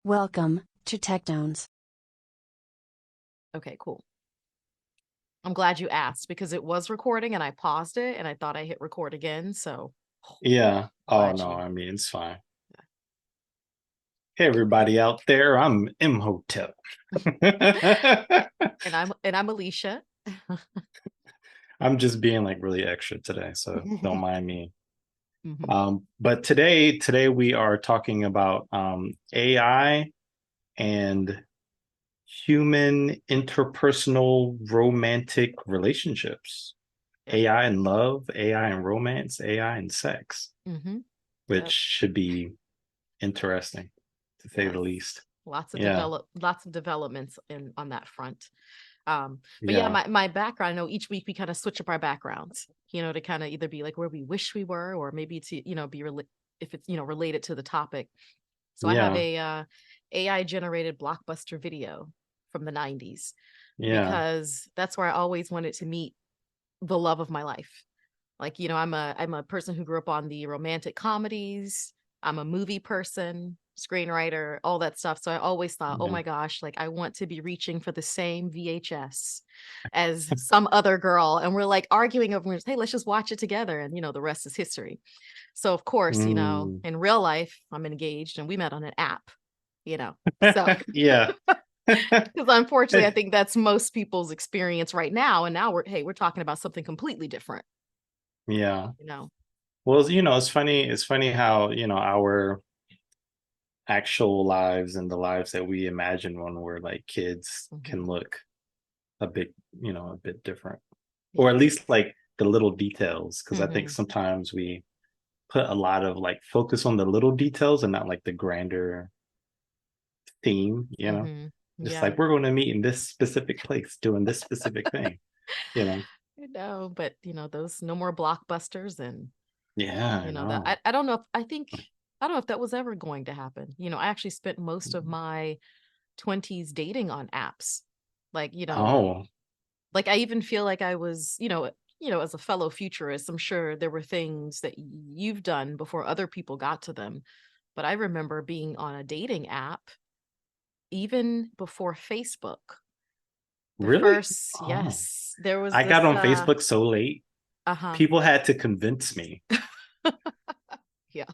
Welcome to TechDowns. Okay, cool. I'm glad you asked because it was recording and I paused it and I thought I hit record again. So Yeah. Oh glad no, you. I mean it's fine. Hey everybody out there, I'm Imhotep. And I'm Alicia. I'm just being like really extra today, so don't mind me. Mhm. But today we are talking about AI and human interpersonal romantic relationships. Yep. AI and love, AI and romance, AI and sex, Mm-hmm. which Yep. should be interesting to say Yes. the least. Yeah. Lots of developments in on that front. But yeah, Yeah. my background, I know each week we kind of switch up our backgrounds, to kind of either be like where we wish we were, or maybe to, be if it's, related to the topic. So I have Yeah. a AI generated blockbuster video from the 90s Yeah. because that's where I always wanted to meet the love of my life. Like, I'm a person who grew up on the romantic comedies. I'm a movie person, screenwriter, all that stuff. So I always thought, oh Yeah. my gosh, like I want to be reaching for the same VHS as some other girl. And we're like arguing over, hey, let's just watch it together. And, the rest is history. So, of course, Mm. in real life, I'm engaged and we met on an app, you know. So, Yeah. because unfortunately, I think that's most people's experience right now. And now we're talking about something completely different, Yeah. you know. Well, it's funny. It's funny how, our actual lives and the lives that we imagine when we're like kids Hmm. can look a bit, a bit different. Or Yeah. at least like the little details. Because I think Hmm. sometimes we put a lot of like focus on the little details and not like the grander theme. Hmm. Just Yeah. like we're going to meet in this specific place doing this specific thing, you know. I know, but those no more blockbusters and Yeah, I that know. I don't know if I don't know if that was ever going to happen. I actually spent most of my 20s dating on apps. Like, Oh, like I even feel like I was, as a fellow futurist, I'm sure there were things that you've done before other people got to them. But I remember being on a dating app even before Facebook. The really? first, Oh, yes, there was I got this on Facebook so late. uh-huh. People had to convince me. Yeah.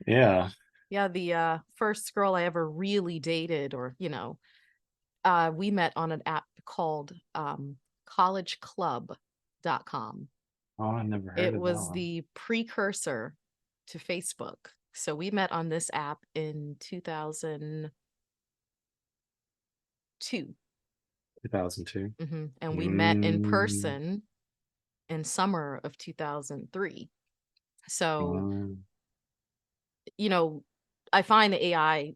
Yeah. Yeah, the first girl I ever really dated, or we met on an app called collegeclub.com. Oh, I never heard It of that was one. the precursor to Facebook. So we met on this app in 2002. 2002. And we met in Mm, person in summer of 2003. So, mm. you know, I find the AI,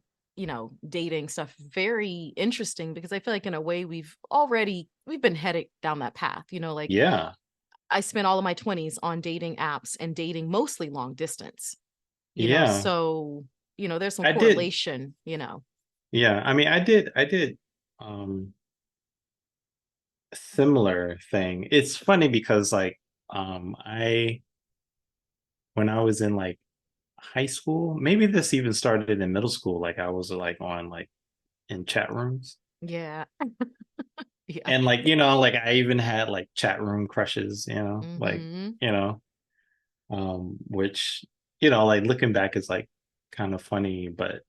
dating stuff very interesting because I feel like in a way we've been headed down that path, like Yeah. I spent all of my 20s on dating apps and dating mostly long distance, Yeah. so, there's some I did. correlation. Yeah. I mean, I did um a similar thing. It's funny because like I when I was in like high school, maybe this even started in middle school, like I was like on like in chat rooms. Yeah. Yeah. And like, like I even had like chat room crushes, like, Mhm. you know, which, like looking back is like kind of funny, but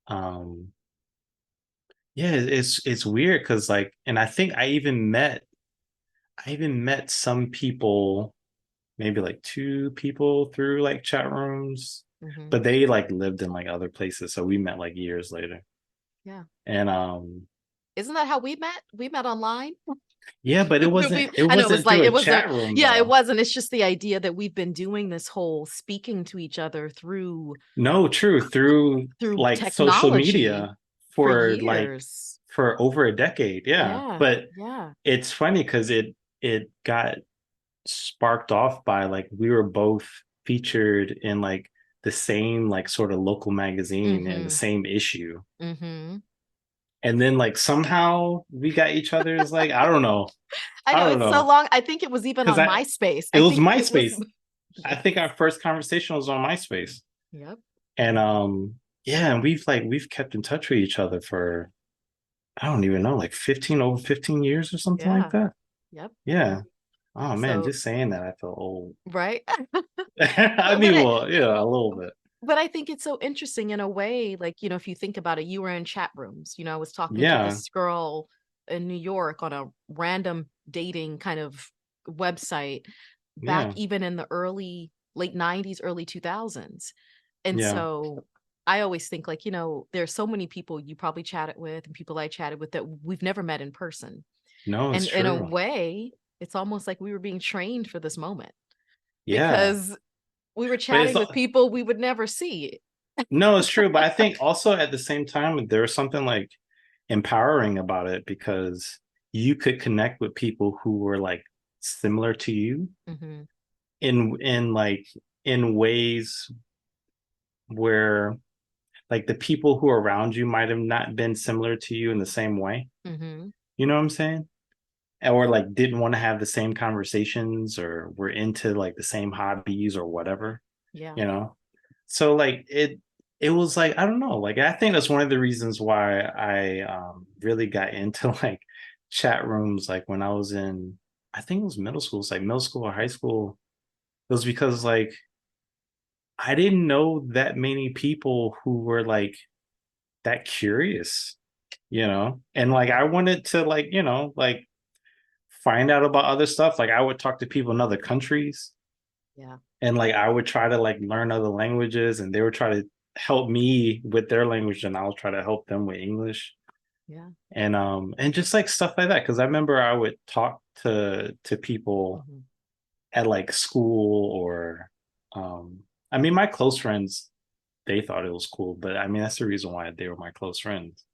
um yeah, it's weird because like, and I think I even met some people, maybe like two people through like chat rooms, Mhm. but they like lived in like other places. So we met like years later. Yeah. And Isn't that how we met? We met online? yeah, but it wasn't it I know it was wasn't like through it a was a chat room yeah, it though. wasn't. It's just the idea that we've been doing this whole speaking to each other No, true, through through like social technology media for for like years. for over a decade. Yeah. Yeah. But Yeah. it's funny because it got sparked off by like we were both featured in like the same like sort of local magazine and the Mhm. same issue. Mhm. And then like somehow we got each other's like I don't know. I I know don't it's so know. long. I think it was even Because on I MySpace. it I was think it was MySpace. I think yes. our first conversation was on MySpace. Yep. And Yep. yeah, and we've kept in touch with each other for I don't even know, like 15 years or something like Yeah. that. Yep. Yeah. Yep. Oh man, So, just saying that I feel old. right. I But mean, well, yeah, a little bit. I think it's so interesting in a way, like, if you think about it, you were in chat rooms. I was talking to Yeah, this girl in New York on a random dating kind of website back yeah, even in the late 90s, early 2000s. And yeah. so I always think like, there's so many people you probably chatted with and people I chatted with that we've never met in person. No, it's And in a true. way, it's almost like we were being trained for this moment Yeah. because we were But it's chatting with people we would never see. no, it's true. But I think also at the same time, there's something like empowering about it because you could connect with people who were like similar to you Mhm. in like in ways where like the people who are around you might have not been similar to you in the same way. Mhm. You know what I'm saying? Or like didn't want to have the same conversations or were into like the same hobbies or whatever, Yeah. you know? So like it was like I don't know, like I think that's one of the reasons why I really got into like chat rooms like when I was in I think it was middle school, it's like middle school or high school. It was because like I didn't know that many people who were like that curious, you know? And like Mhm. I wanted to like, like find out about other stuff. Like I would talk to people in other countries Yeah. and like I would try to like learn other languages and they would try to help me with their language and I'll try to help them with English Yeah. and just like stuff like that because I remember I would talk to people Mhm. at like school or um I mean my close friends they thought it was cool but I mean that's the reason why they were my close friends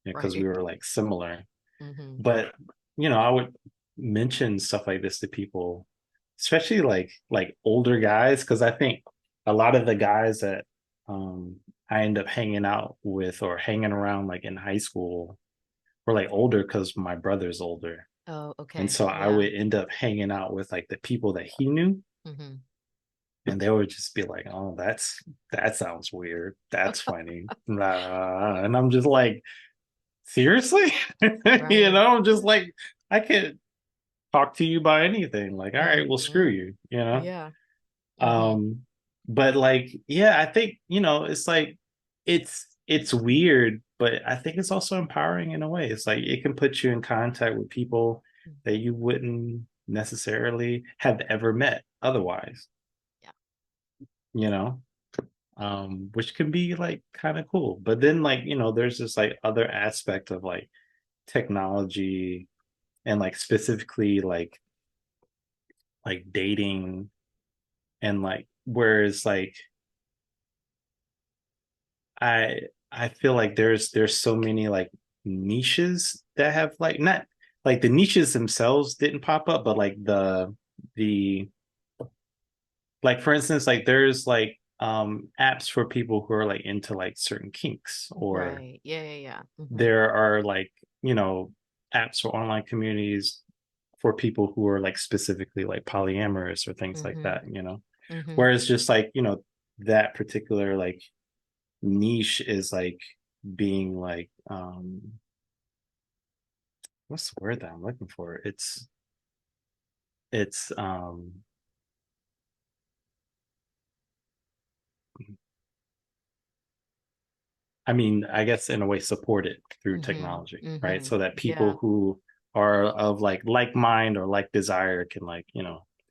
because we Right. were like similar. Mhm. But I would mention stuff like this to people, especially like older guys, because I think a lot of the guys that um I end up hanging out with or hanging around like in high school were like older because my brother's older. Oh, And okay. so I Yeah. would end up hanging out with like the people that he knew. Mhm. And they would just be like, "Oh, that sounds weird. That's funny." And I'm just like, seriously? Right. I'm just like, I could talk to you about anything. Like, all right, well, screw Mhm. you. Yeah. Mhm. Um, but like, yeah, I think, it's like it's weird, but I think it's also empowering in a way. It's like it can put you in contact with people Mm. that you wouldn't necessarily have ever met otherwise, Yeah. you know? Which can be like kind of cool. But then like, there's this like other aspect of like technology and like specifically like dating and like whereas like I I feel like there's so many like niches that have like not like the niches themselves didn't pop up, but like the like for instance, like there's like apps for people who are like into like certain kinks or Right. Yeah, yeah, yeah. Mhm. there are like, apps or online communities for people who are like specifically like polyamorous or things like Mhm. that. Mhm. Whereas just like, that particular like niche is like being like what's the word that I'm looking for? It's I mean, I guess in a way supported through Mhm. technology, right? Mhm. So that Yeah. people who are of like mind or like desire can like,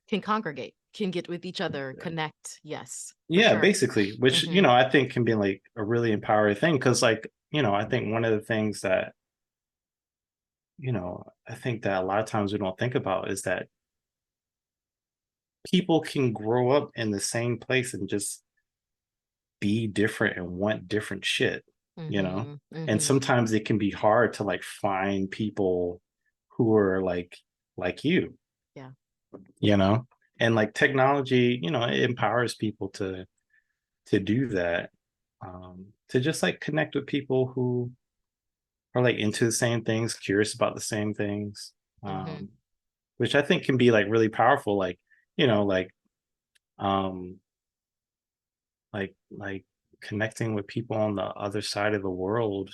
Can congregate, can get with each other, connect. Yes, for yeah, sure. basically, which, Mhm. I think can be like a really empowering thing because like, I think one of the things that, I think that a lot of times we don't think about is that people can grow up in the same place and just be different and want different shit, you know? Mhm. And Mhm. sometimes it can be hard to like find people who are like Yeah. you know? And like technology, it empowers people to do that. To just like connect with people who are like into the same things, curious about the same things. Mhm. Um, which I think can be like really powerful. Like, you know, um, like connecting with people on the other side of the world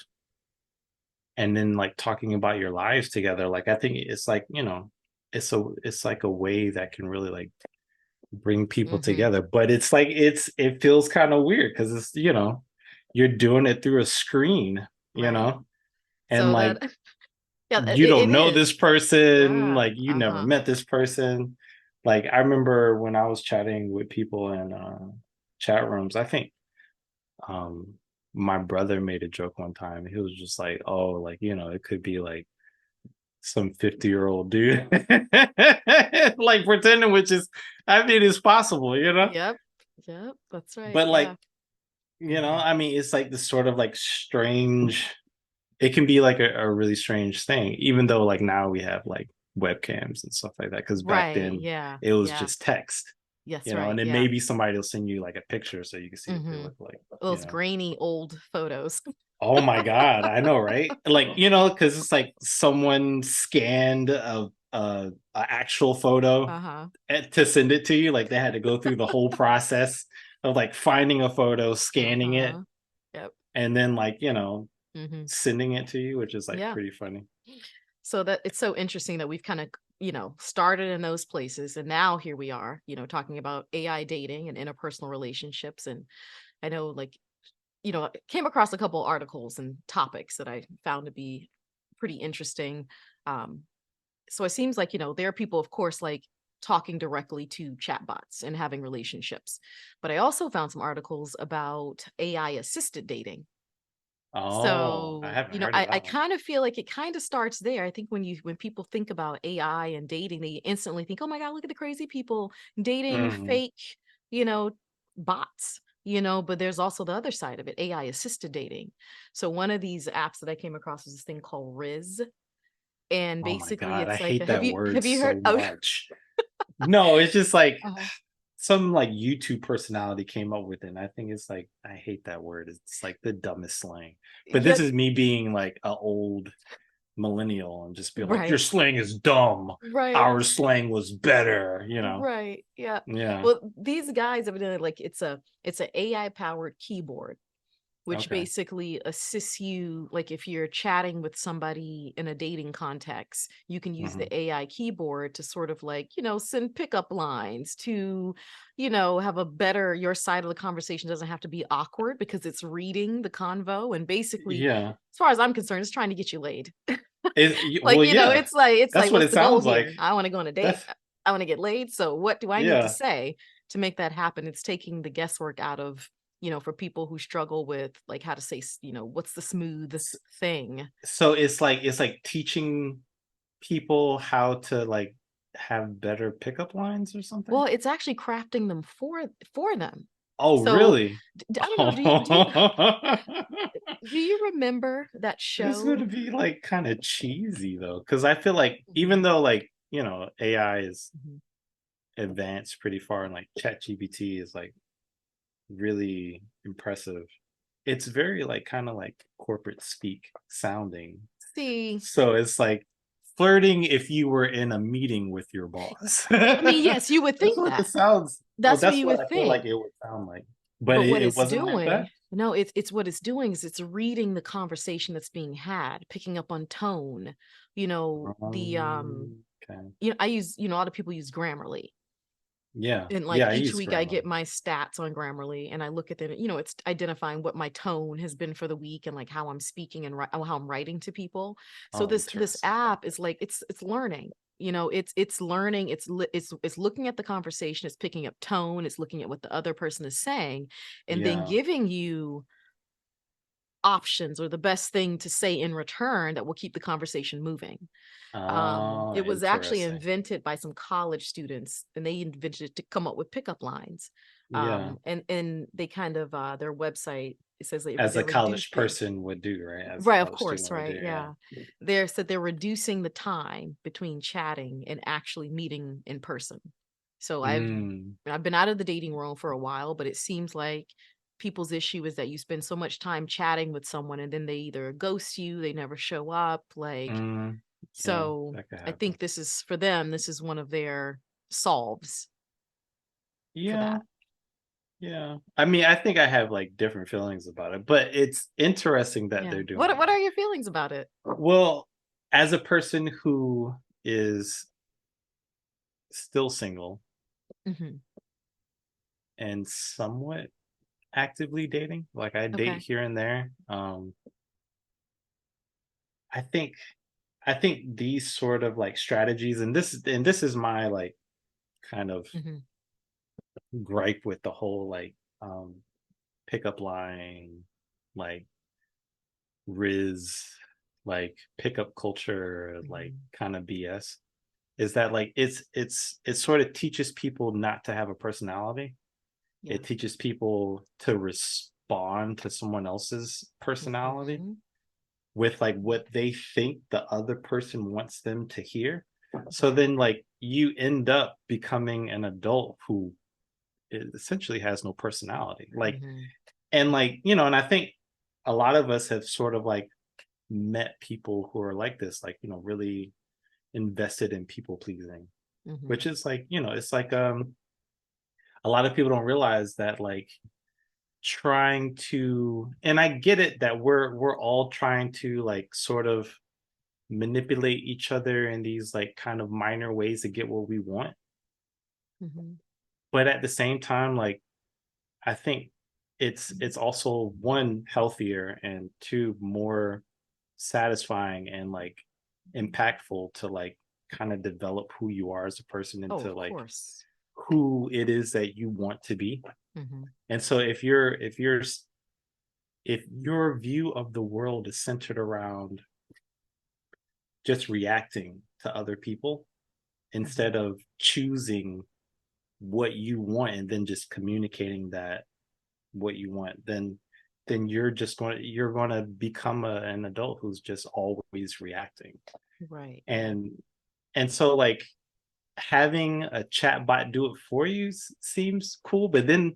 and then like talking about your lives together. Like I think it's like, it's like a way that can really like bring people Mm-hmm. together. But it's like it feels kind of weird because it's, you're doing it through a screen, you Right. know, and So like that, yeah, you it don't know this is. person, Yeah. like you never Uh-huh. met this person. Like I remember when I was chatting with people in chat rooms, I think um my brother made a joke one time. He was just like, oh, like, it could be like some 50-year-old dude like pretending, which is, I mean, it's possible, Yep. Yep. That's right. but like, Yeah. I mean, it's like this sort of like strange, it can be like a really strange thing, even though like now we have like webcams and stuff like that. Because back Right. then Yeah. it was Yeah. just text, Yes. and Right. then Yeah. maybe somebody will send you like a picture so you can see what they Mm-hmm. look like. Those grainy old photos. Oh my God, I know, right? Like, because it's like someone scanned a actual photo Uh-huh. to send it to you. Like they had to go through the whole process of like finding a photo, scanning it, Uh-huh. Yep. and then like, Mm-hmm. sending it to you, which is like Yeah. pretty funny. So that it's so interesting that we've kind of, started in those places, and now here we are, talking about AI dating and interpersonal relationships. And I know, like, I came across a couple articles and topics that I found to be pretty interesting. Um, so it seems like, there are people, of course, like talking directly to chatbots and having relationships. But I also found some articles about AI assisted dating. Oh, I So, haven't heard of I that one. kind of feel like it kind of starts there. I think when people think about AI and dating, they instantly think, "Oh my God, look at the crazy people dating Hmm. fake, you know, bots." But there's also the other side of it, AI assisted dating. So one of these apps that I came across was this thing called Riz, and Oh my basically God, I it's like, hate that word have you heard? so Oh, much. No, it's just like uh, some like YouTube personality came up with it. And I think it's like, I hate that word. It's like the dumbest slang. But this yep, is me being like an old millennial and just be like, your right, slang is dumb. right. Our slang was better. Right. Yeah. Yeah. Well, these guys evidently, like, it's an AI powered keyboard, which Okay. basically assists you. Like if you're chatting with somebody in a dating context, you can use Hmm. the AI keyboard to sort of like, send pickup lines to, have a better, your side of the conversation doesn't have to be awkward because it's reading the convo. And basically, Yeah. as far as I'm concerned, it's trying to get you laid. Like, Well, yeah. it's like, That's what what's it the goal sounds like. here? I want to go on a date. That's, I want to get laid. So what do I need to yeah. say to make that happen? It's taking the guesswork out of, for people who struggle with like how to say, what's the smooth S- thing. So it's like teaching people how to like have better pickup lines or something. Well, it's actually crafting them for them. Oh, So really? I don't know, do you remember that This is going show? to be like kind of cheesy though, because I feel like even Mhm, though like AI is mhm. advanced pretty far and like ChatGPT is like really impressive, it's very like kind of like corporate speak sounding. See, So it's like flirting if you were in a meeting with your boss. I mean, yes, you would That's think what it that. sounds. Well, That's what that's you what would I feel think. like it would sound like. But But it, what it it's wasn't like that. doing, no, it's what it's doing is it's reading the conversation that's being had, picking up on tone. The Okay. I use, a lot of people use Grammarly. Yeah. And like Yeah, I each use week I get Grammarly. my stats on Grammarly and I look at them, it's identifying what my tone has been for the week and like how I'm speaking and how I'm writing to people. So Oh, this interesting. app is like it's learning. It's learning, it's looking at the conversation, it's picking up tone, it's looking at what the other person is saying, and then Yeah. giving you options or the best thing to say in return that will keep the conversation moving. Oh, It was actually interesting. invented by some college students, and they invented it to come up with pickup lines. Yeah. And they kind of their website, it says As a they're college reducing. person would do, right? As a Right, of college course, student would do, right, yeah. yeah. They said they're reducing the time between chatting and actually meeting in person. So Mm, I've been out of the dating world for a while, but it seems like people's issue is that you spend so much time chatting with someone and then they either ghost you, they never show up, like, mm, yeah, so that could I happen. think this is for them, this is one of their solves for Yeah, that. Yeah. I mean, I think I have like different feelings about it, but it's interesting that Yeah. they're doing What it. are your feelings about it? Well, as a person who is still single Hmm. and somewhat actively dating, like I date Okay. here and there, I think these sort of like strategies, and this is my like kind of Hmm. gripe with the whole like pickup line, like Riz, like pickup culture, like Hmm. kind of BS, is that like it sort of teaches people not to have a personality. Yeah. It teaches people to respond to someone else's personality Hmm. with like what they think the other person wants them to hear. So Right. then like you end up becoming an adult who essentially has no personality. Like, Hmm. and like, you know, and I think a lot of us have sort of like met people who are like this, like, you know, really invested in people pleasing, Hmm. which is like, you know, it's like a lot of people don't realize that like trying to, and I get it that we're all trying to like sort of manipulate each other in these like kind of minor ways to get what we want. Hmm. But at the same time, like I think it's also one healthier and two more satisfying and like impactful to like kind of develop who you are as a person Oh, into of like course. who it is that you want to be. Hmm. And so if your view of the world is centered around just reacting to other people Hmm. instead of choosing what you want and then just communicating that what you want, then you're going to become an adult who's just always reacting. Right. and and so like having a chat bot do it for you seems cool, but then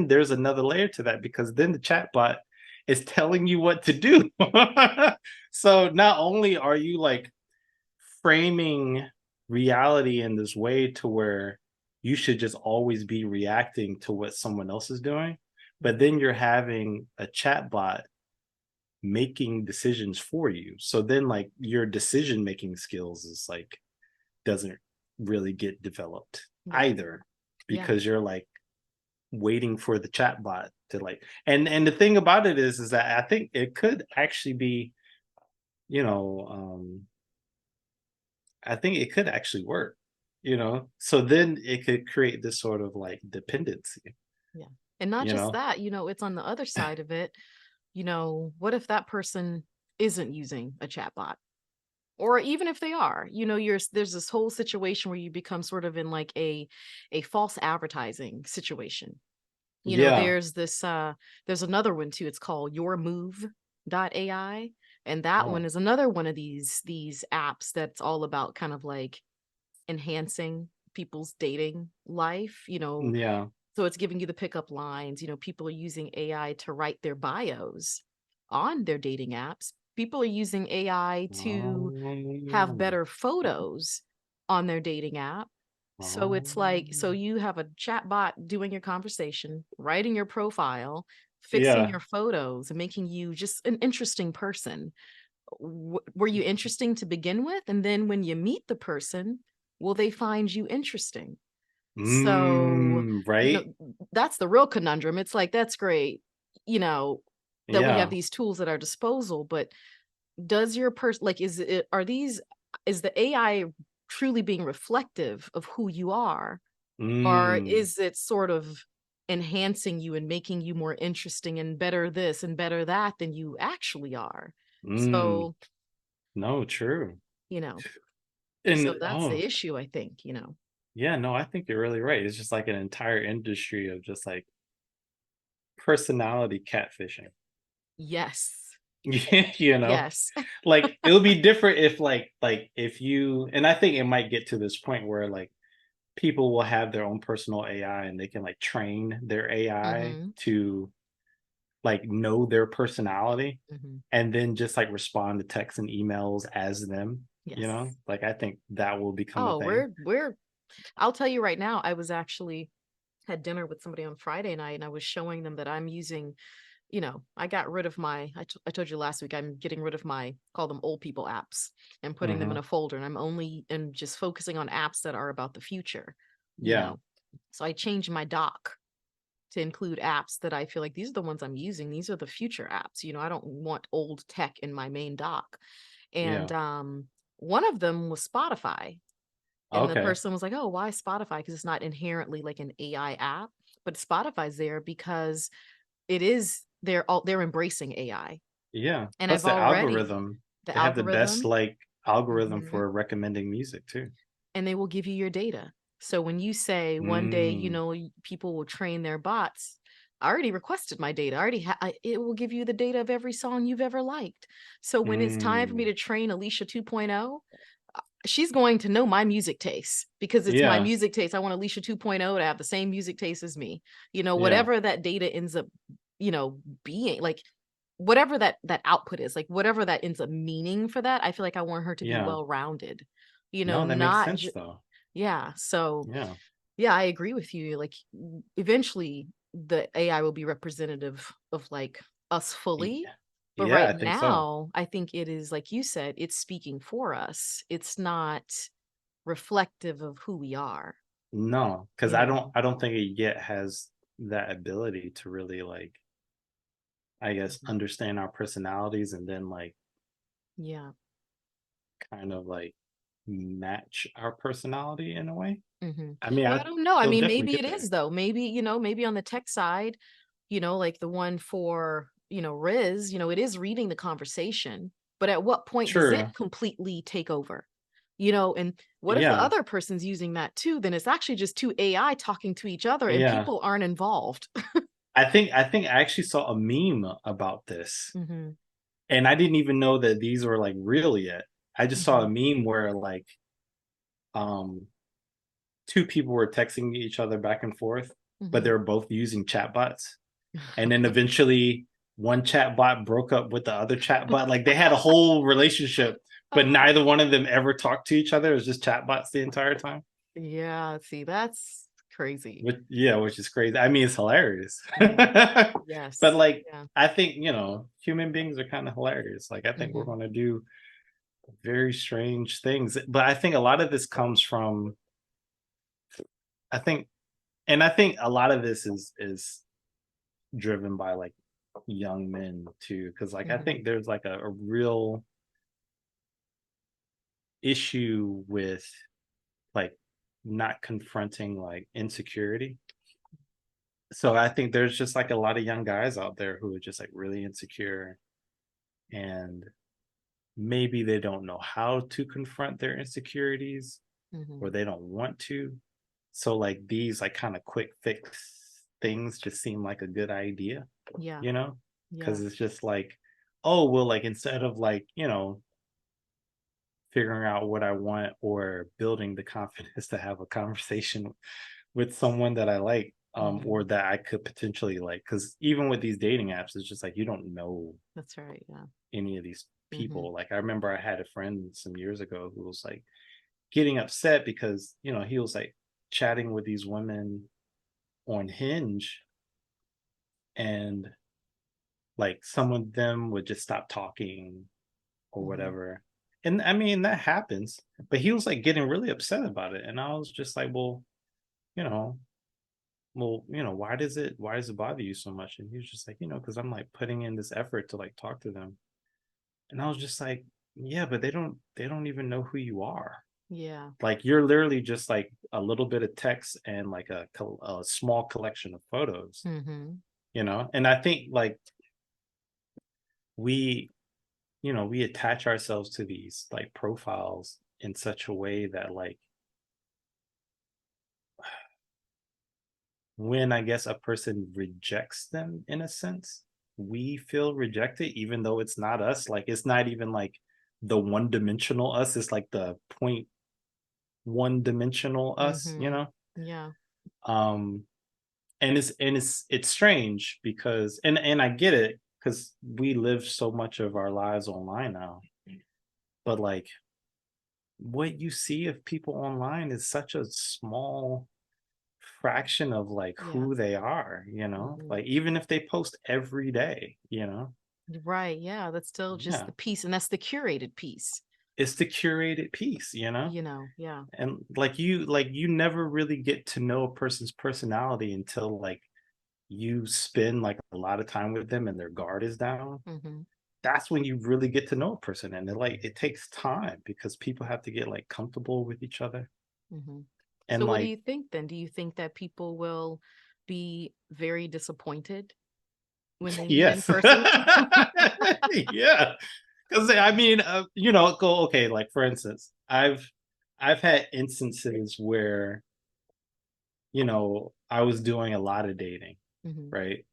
there's another layer to that, because then the chat bot is telling you what to do. So not only are you like framing reality in this way to where you should just always be reacting to what someone else is doing, but Hmm. then you're having a chatbot making decisions for you. So then like your decision making skills is like doesn't really get developed Yeah. either, Yeah. because you're like waiting for the chatbot to like, and the thing about it is that I think it could actually be, you know, I think it could actually work, you know? So then it could create this sort of like dependency, Yeah. And not you just know? that, it's on the other side of it. What if that person isn't using a chatbot? Or even if they are, there's this whole situation where you become sort of in like a false advertising situation. Yeah. There's another one too. It's called Your Move AI. And that one Oh, is another one of these apps that's all about kind of like enhancing people's dating life. yeah. So it's giving you the pickup lines. People are using AI to write their bios on their dating apps. People are using AI to have Oh, better photos on their dating app. So oh, it's like, so you have a chat bot doing your conversation, writing your profile, fixing yeah. your photos, and making you just an interesting person. Were you interesting to begin with? And then when you meet the person, will they find you interesting? So, Right? that's the real conundrum. It's like, that's great, you know, that we have Yeah. these tools at our disposal, but does your person like is the AI truly being reflective of who you are, or Mm, is it sort of enhancing you and making you more interesting and better this and better that than you actually are? mm. So, No, true. you know, so And that's oh, the issue, I think. yeah, no, I think you're really right. It's just like an entire industry of just like personality catfishing. Yes. Yeah, you know, Yes. like it would be different if like if you, and I think it might get to this point where like people will have their own personal AI and they can like train their AI Mhm. to like know their personality Mhm. and then just like respond to texts and emails as them, you know? Yes. Like I think that will become a Oh, thing. we're I'll tell you right now, I was actually had dinner with somebody on Friday night, and I was showing them that I'm using, I got rid of I told you last week, I'm getting rid of my, call them old people apps, and putting them in Hmm. a folder. And and just focusing on apps that are about the future, you Yeah. know. So I changed my doc to include apps that I feel like these are the ones I'm using. These are the future apps. I don't want old tech in my main doc. And Yeah. one of them was Spotify. And the Okay. person was like, "Oh, why Spotify? Because it's not inherently like an AI app, but Spotify's there because they're embracing AI." Yeah. And Plus I've the already algorithm, the they have the best algorithm, like algorithm mhm, for recommending music too. and they will give you your data. So when you say one day, Mm, people will train their bots, I already requested my data. It will give you the data of every song you've ever liked. So when it's time for me mm, to train Alicia 2.0, she's going to know my music taste because it's my yeah, music taste. I want Alicia 2.0 to have the same music taste as me. yeah, Whatever that data ends up, being like, whatever that output is, like whatever that ends up meaning for that, I feel like I want her to be yeah. well rounded. No, that makes Not sense though. yeah. So Yeah. yeah, I agree with you. Like eventually the AI will be representative of like us Y- fully. But Yeah, right I think so. now, I think it is like you said, it's speaking for us. It's not reflective of who we are, No, because you know? I don't think it yet has that ability to really like, I guess, Mhm. understand our personalities and then like Yeah. kind of like match our personality in a way. Hmm. I mean, Well, I don't know. I it'll mean, definitely maybe get it there. is though. Maybe, maybe on the tech side, like the one for, Riz, it is reading the conversation, but at what point does True. it completely take over? And what if the Yeah. other person's using that too? Then it's actually just two AI talking to each other and Yeah. people aren't involved. I think I actually saw a meme about this, Hmm. and I didn't even know that these were like real yet. I just saw a Hmm. meme where like um two people were texting each other back and forth, but they Hmm. were both using chatbots. And then eventually one chatbot broke up with the other chatbot. Like they had a whole relationship, but neither one of them ever talked to each other. It was just chatbots the entire time. Yeah, see, that's crazy. Which is crazy. I mean, it's hilarious. Yeah. But Yes. like Yeah. I think, human beings are kind of hilarious. Like I think we're Hmm. gonna do very strange things. But I think a lot of this comes from I think and I think a lot of this is driven by like young men too. Cause like I Hmm. think there's like a real issue with like not confronting like insecurity. So I think there's just like a lot of young guys out there who are just like really insecure and maybe they don't know how to confront their insecurities or Hmm. they don't want to. So like these like kind of quick fix things just seem like a good idea, Yeah. you know? Yeah. Because it's just like, oh, well, like instead of like, figuring out what I want or building the confidence to have a conversation with someone that I like, or Hmm. that I could potentially like, because even with these dating apps, it's just like you don't know That's right. Yeah. any of these Hmm. people. Like I remember I had a friend some years ago who was like getting upset because he was like chatting with these women on Hinge and like some of them would just stop talking or Hmm. whatever. And I mean that happens, but he was like getting really upset about it. And I was just like, you know, why does it bother you so much? And he was just like, because I'm like putting in this effort to like talk to them. And I was just like, yeah, but they don't even know who you are. Yeah. Like you're literally just like a little bit of text and like a small collection of photos, Hmm. And I think like we we attach ourselves to these like profiles in such a way that like when I guess a person rejects them in a sense, we feel rejected even though it's not us. Like it's not even like the one dimensional us, it's like the point one dimensional us, you Hmm. know? Yeah. Um and it's strange because and I get it because we live so much of our lives online now. But like what you see of people online is such a small fraction of like Yeah. who they are, Hmm. like even if they post every day, Right. Yeah. That's still just yeah, the piece, and that's the curated piece. it's the curated piece, Yeah. and like you never really get to know a person's personality until like you spend like a lot of time with them and their guard is down. Hmm. That's when you really get to know a person, and it takes time because people have to get like comfortable with each other. Hmm. So, And what do you like, think then? Do you think that people will be very disappointed when they meet in yes. person? Yeah, because I mean, go okay, like for instance, I've had instances where I was doing a lot of dating, Hmm. right?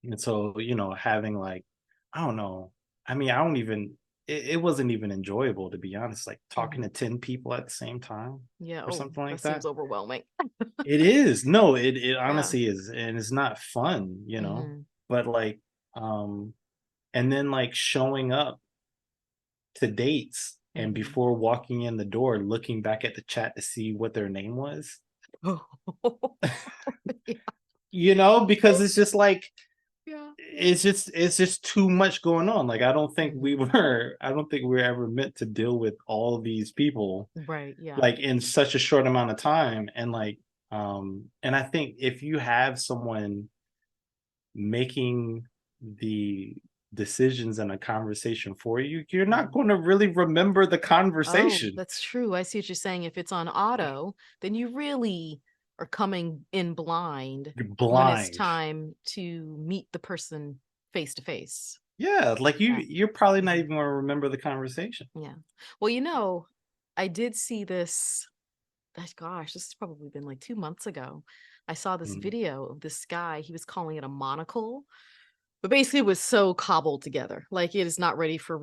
And so, having like, I don't know. I mean, I don't even, it wasn't even enjoyable to be honest, like talking Hmm. to 10 people at the same time Yeah. or Oh, something that like seems that. overwhelming. It is. No, it Yeah. honestly is. And it's not fun. Hmm. But like, um, and then like showing up to dates and Hmm. before walking in the door, looking back at the chat to see what their name was, Yeah. because it's just like, Yeah. Yeah. it's just too much going on. Like Hmm. I don't think we were ever meant to deal with all these people Right. Yeah. like in such a short amount of time. And like and I think if you have someone making the decisions in a conversation for you, you're not Mhm. going to really remember the Oh, conversation. that's true. I see what you're saying. If it's on auto, then you really are coming in blind You're when it's blind. time to meet the person face to face. Yeah, like Yeah. you're probably not Mhm. even going to remember the conversation. Yeah. Well, I did see this. Gosh, this has probably been like 2 months ago. I saw this Mhm. video of this guy. He was calling it a monocle, but basically it was so cobbled together. Like it's not ready for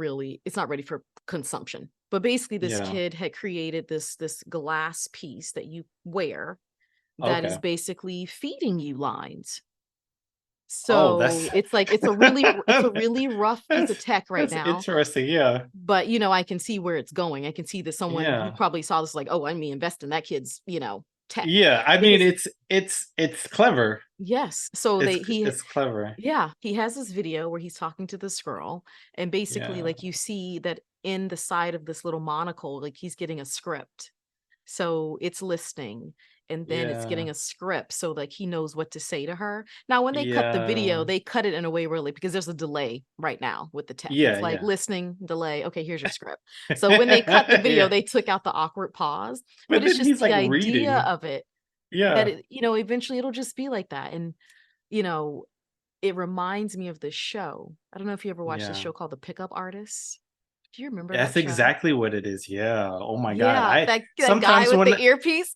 consumption. But basically this Yeah. kid had created this glass piece that you wear that is Okay. basically feeding you lines. Oh, So it's like it's a really rough piece of that's tech right that's now, interesting. Yeah. but I can see where it's going. I can see that someone he Yeah. probably saw this like, oh, I mean invest in that kid's, tech. Yeah. I mean, Because it's clever. yes. So It's they he it's clever. Yeah, he has this video where he's talking to this girl, and basically, Yeah. like, you see that in the side of this little monocle, like, he's getting a script. So it's listening, and then it's Yeah. getting a script, so like he knows what to say to her. Now, when they cut the video, Yeah. they cut it in a way really because there's a delay right now with the tech. Yeah. It's like Yeah. listening, delay. Okay, here's your script. So when they cut the video, Yeah. they took out the awkward pause, but But it's then just he's the like idea reading. of it that Yeah. eventually it'll just be like that. And you know, it reminds me of this show. I don't know if you ever watched this Yeah. show called The Pickup Artists. Do you remember That's that show? exactly what it is. Yeah. Oh my God. Yeah, I that guy sometimes with when the earpiece.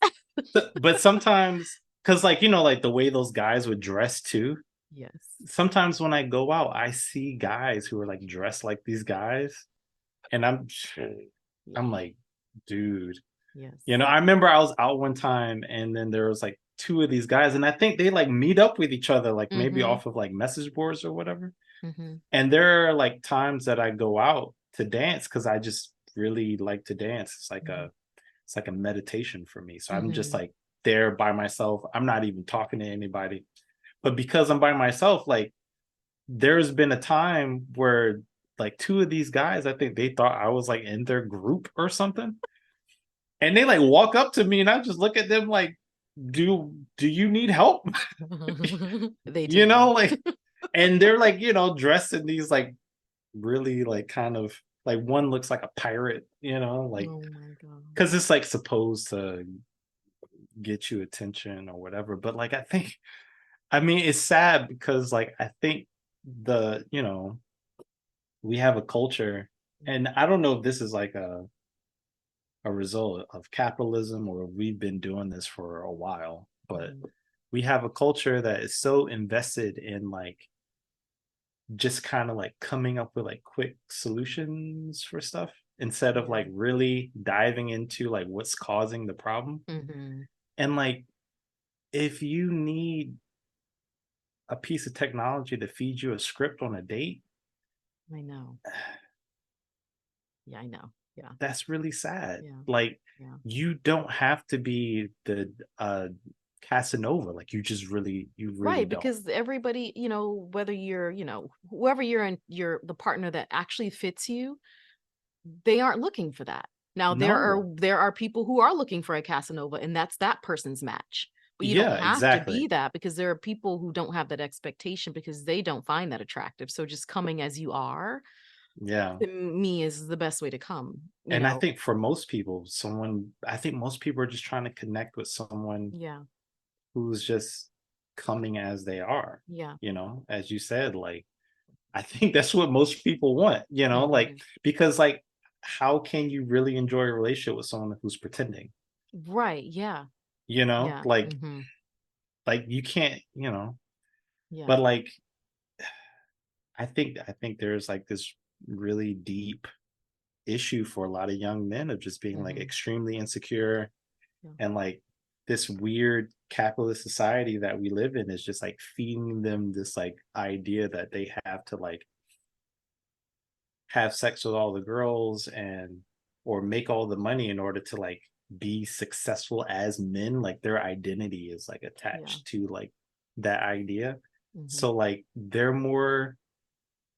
but sometimes because like like the way those guys would dress too. Yes. Sometimes when I go out, I see guys who are like dressed like these guys, and I'm Yeah. like, dude. Yes. I remember I was out one time and then there was like two of these guys, and I think they like meet up with each other, like maybe Mhm. off of like message boards or whatever. Mhm. And there are like times that I go out to dance because I just really like to dance. Mhm. It's like a meditation for me. So I'm just Mhm. like there by myself. I'm not even talking to anybody. But because I'm by myself, like there's been a time where like two of these guys, I think they thought I was like in their group or something. And they like walk up to me and I just look at them like, do you need help? They do. Like, and they're like, dressed in these like really like kind of like one looks like a pirate, like Oh my god. because it's like supposed to get you attention or whatever. But like I mean it's sad because like I think the we have a culture, and I don't know if this is like a result of capitalism or we've been doing this for a while, but Mhm. we have a culture that is so invested in like just kind of like coming up with like quick solutions for stuff instead of Yeah. like really diving into like what's causing the problem. Mhm. And like if you need a piece of technology to feed you a script on a date, I know. Yeah, I know. Yeah. that's really sad. Yeah. Like Yeah. you don't have to be the Casanova. Like you really Right, don't. because everybody, whether you're, whoever you're in, you're the partner that actually fits you, they aren't looking for that. Now No. there are people who are looking for a Casanova, and that's that person's match. But you don't Yeah, have to exactly. be that, because there are people who don't have that expectation because they don't find that attractive. So just coming as you are, Yeah. to me, is the best way to come, And I think for most people, I think most people are just trying to connect with someone Yeah. who's just coming as they are, Yeah. as you said, like, I think that's what most people want, like, Mhm. because, like, how can you really enjoy a relationship with someone who's pretending? Right, yeah. Yeah. Like, Mhm. you can't, Yeah. but like, I think there's like this really deep issue for a lot of young men of just being like Mhm. extremely insecure, Yeah. and like this weird capitalist society that we live in is just like feeding them this like idea that they have to like have sex with all the girls and or make all the money in order to like be successful as men. Like their identity is like Yeah. attached to like that idea. Mhm. So like they're more,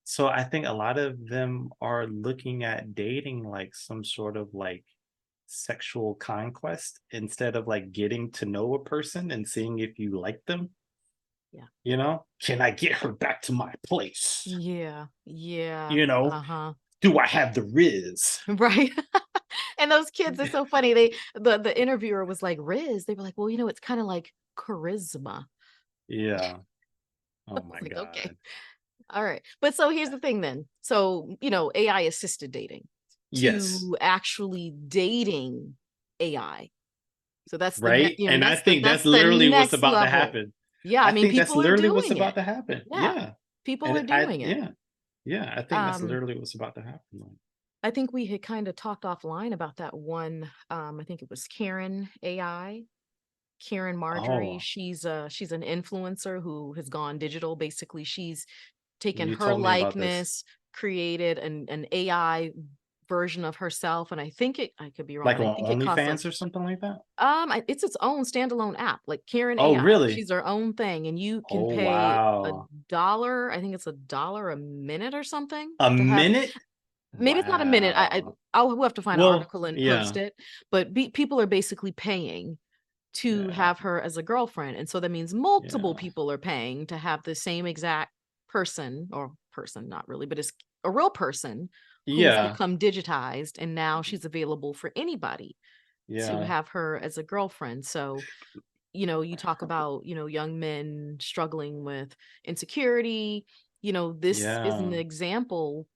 so I think a lot of them are looking at dating like some sort of like sexual conquest instead of like getting to know a person and seeing if you like them. Yeah. Can I get her back to my place? Yeah. Yeah. You know, Uh-huh. do I have the riz? Right. And those kids are so funny. The interviewer was like, "Riz." They were like, "Well, it's kind of like charisma." Yeah. I Oh was my like, "Okay. god. All right." But so here's the thing then. So, AI assisted dating Yes. to actually dating AI. So that's Right? And I that's the think that's that's the literally what's next about to level. happen. Yeah, I I mean, think that's people are literally what's doing about it. to happen. Yeah. Yeah. People are And I doing it. yeah. Yeah, I think that's Um, literally what's about to happen. I think we had kind of talked offline about that one. I think it was Karen AI, Karen Marjorie. Oh, She's an influencer who has gone digital. Basically, she's taken you her told me about this. likeness, created an AI version of herself, and I could be wrong, Like and I on think it costs like OnlyFans or something like that? it's its own standalone app, like Karen Oh, AI. really? She's her own thing, and you can Oh, pay a wow. dollar. I think it's a dollar a minute or something A to have. minute? Maybe it's not a minute. Wow. I'll have to find an Well, article and post yeah. it. But people are basically paying to Yeah. have her as a girlfriend, and so that means multiple Yeah. people are paying to have the same exact person, or person, not really, but it's a real person who's Yeah. become digitized, and now she's available for anybody to Yeah. have her as a girlfriend. So, you talk about, young men struggling with insecurity. This is an Yeah. example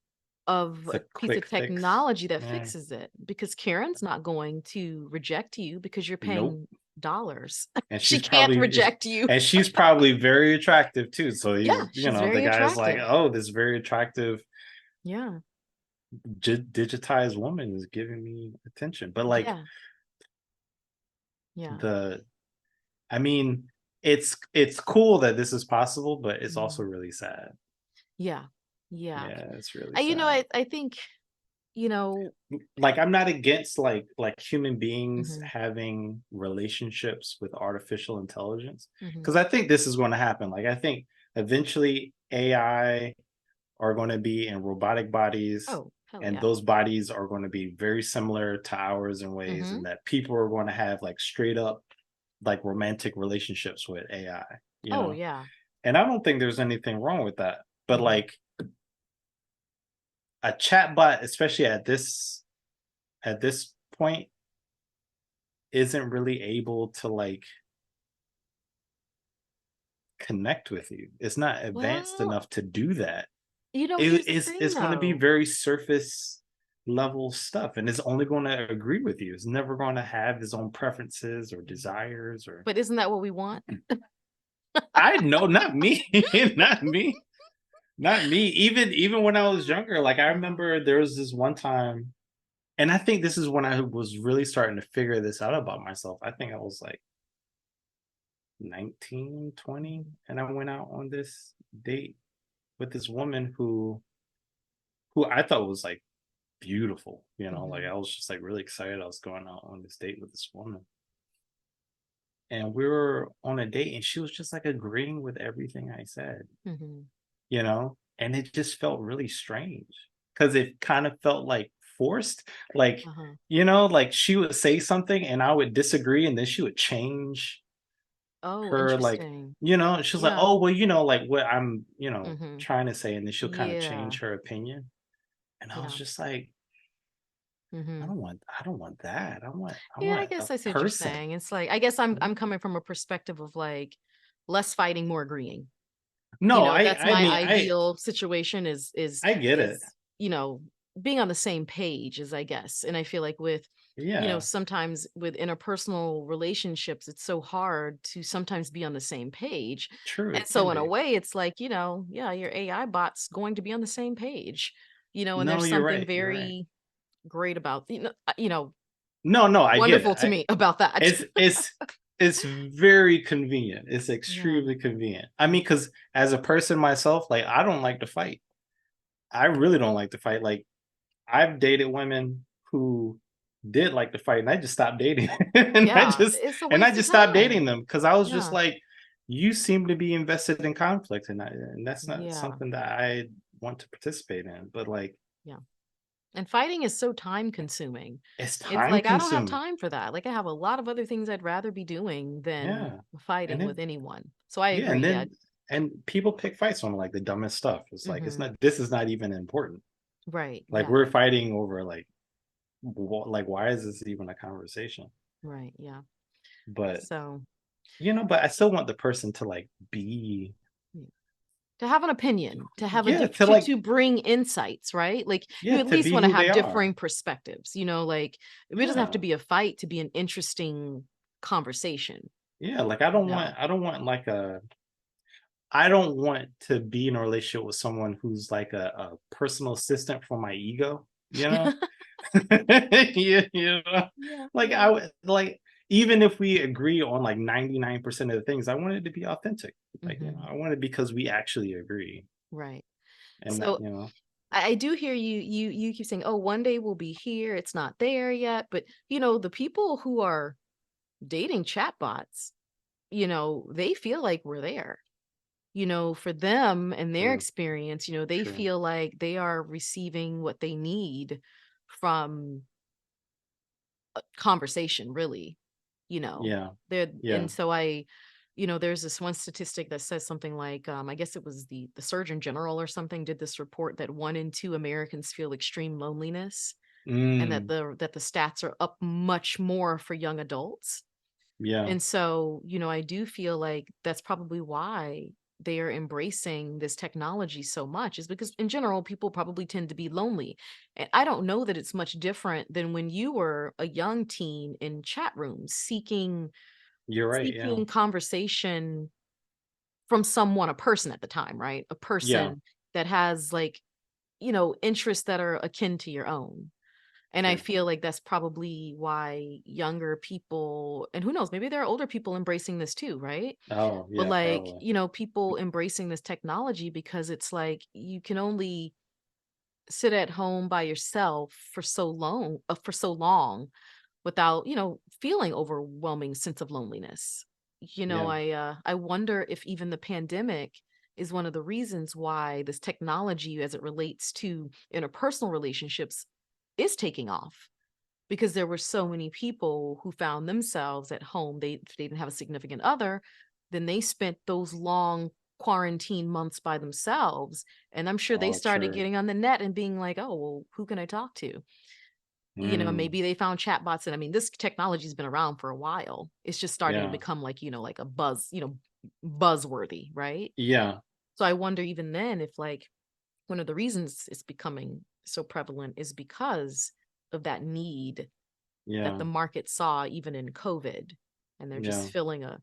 of It's a a piece quick of fix. technology that Yeah. fixes it, because Karen's not going to reject you because you're Nope. paying dollars. And She can't reject you. she's probably very attractive too. So Yeah, he's, she's the very guy's like, attractive. oh, this very attractive Yeah. digitized woman is giving me attention. But like Yeah. Yeah. the, I mean, it's cool that this is possible, but it's also Mhm. really sad. Yeah. Yeah. Yeah, it's really I, sad. I think, you know, Like I'm not against like human beings mhm, having relationships with artificial intelligence, mhm. because I think this is going to happen. Like I think eventually AI are going to be in robotic bodies, Oh, hell and yeah. those bodies are going to be very similar to ours in ways, Mhm. and that people are going to have like straight up like romantic relationships with AI, Oh, yeah. and I don't think there's anything wrong with that. But Mhm. like a chatbot, especially at this point, isn't really able to like connect with you. It's not advanced Well, enough to do that. here's the thing It's going to be though. very surface level stuff, and it's only going to agree with you. It's never going to have his own preferences or desires or But isn't that what we want? I know, not me. Not me. Not me. Even when I was younger, like I Uh-huh. remember there was this one time, and I think this is when I was really starting to figure this out about myself. I think I was like 19, 20, Mhm. and I went out on this date with this woman who I thought was like beautiful, like Mhm. I was just like really excited I was going out on this date with this woman. and we were on a date, and she was just like agreeing with everything I said, Mhm. you know? And it just felt really strange because it kind of felt like forced. Like, Uh-huh. like she would say something and I would disagree, and then she would change Oh, her, like, interesting. and she's like, Yeah. oh, well, like what I'm, Mhm. trying to say, and then she'll kind of Yeah. change her opinion. And I was Yeah. just like, Mhm. I don't want that. I Yeah, I want a guess I see what you're person. saying. It's like I guess I'm Mhm. coming from a perspective of like less fighting, more agreeing. No, That's I my mean, ideal situation I get it. is, you know, being on the same page is I guess. And I feel like with, Yeah, sometimes with interpersonal relationships, it's so hard to sometimes be on the same page. true, And it can so in a be. way, it's like, yeah, your AI bot's going to be on the same page. And No, there's you're something right. You're right. very great about, No, no, I get it. wonderful to me about that. It's it's it's very convenient. It's Yeah. extremely convenient. I mean, because as a person myself, like I don't like to fight. I really don't like to fight. Like I've dated women who did like to fight, and I just stopped dating, Yeah. It's a and I waste of just stopped dating time. them because I was just Yeah. like, you seem to be invested in conflict, and that's not Yeah. something that I want to participate in. But like, Yeah. And fighting is so time consuming. it's It's time like I don't have consuming. time for that. Like I have a lot of other things I'd rather be doing than Yeah, and fighting with then anyone. So I yeah, agree. Yeah. and people pick fights on like the dumbest stuff. It's like it's Hmm. not. This is not even important. Right. Like Yeah. we're fighting over like like why is this even a conversation? Right. Yeah. But So but I still want the person to like be yeah. To have an opinion, to have a yeah diff to like to bring insights, right? Like you yeah at to least be want to who they have are. differing perspectives, like it doesn't have to Yeah, be a fight to be an interesting conversation, yeah. Like you know. I don't want like a I don't want to be in a relationship with someone who's like a personal assistant for my ego. You know, Yeah, like yeah. I would like even if we agree on like 99% of the things, I want it to be authentic. Like Hmm. I want it because we actually agree, Right. and that So I do hear you. You keep saying, "Oh, one day we'll be here. It's not there yet." But the people who are dating chatbots, they feel like we're there. For them and their true, experience, they true. feel like they are receiving what they need from conversation, really. You know, Yeah, they're yeah. and so there's this one statistic that says something like, I guess it was the Surgeon General or something did this report that 1 in 2 Americans feel extreme loneliness, and that Mm, the stats are up much more for young adults. yeah, And so, I do feel like that's probably why they are embracing this technology so much, is because in general, people probably tend to be lonely. And I don't know that it's much different than when you were a young teen in chat rooms you're right. Yeah, seeking conversation from someone, a person at the time, right? A yeah. person that has like, interests that are akin to your own. And I True. feel like that's probably why younger people, and who knows, maybe there are older people embracing this too, right? Oh, But yeah, like, probably. people embracing this technology because it's like you can only sit at home by yourself for so long without, feeling overwhelming sense of loneliness. Yeah, I wonder if even the pandemic is one of the reasons why this technology as it relates to interpersonal relationships is taking off, because there were so many people who found themselves at home. If they didn't have a significant other, then they spent those long quarantine months by themselves. And I'm sure they all started true. getting on the net and being like, oh, well, who can I talk to? Mm, Maybe they found chatbots. And I mean, this technology's been around for a while. It's just starting to yeah, become like, like a buzzworthy, right? yeah, So I wonder even then if like one of the reasons it's becoming so prevalent is because of that need that yeah, the market saw even in COVID, and they're just yeah. filling a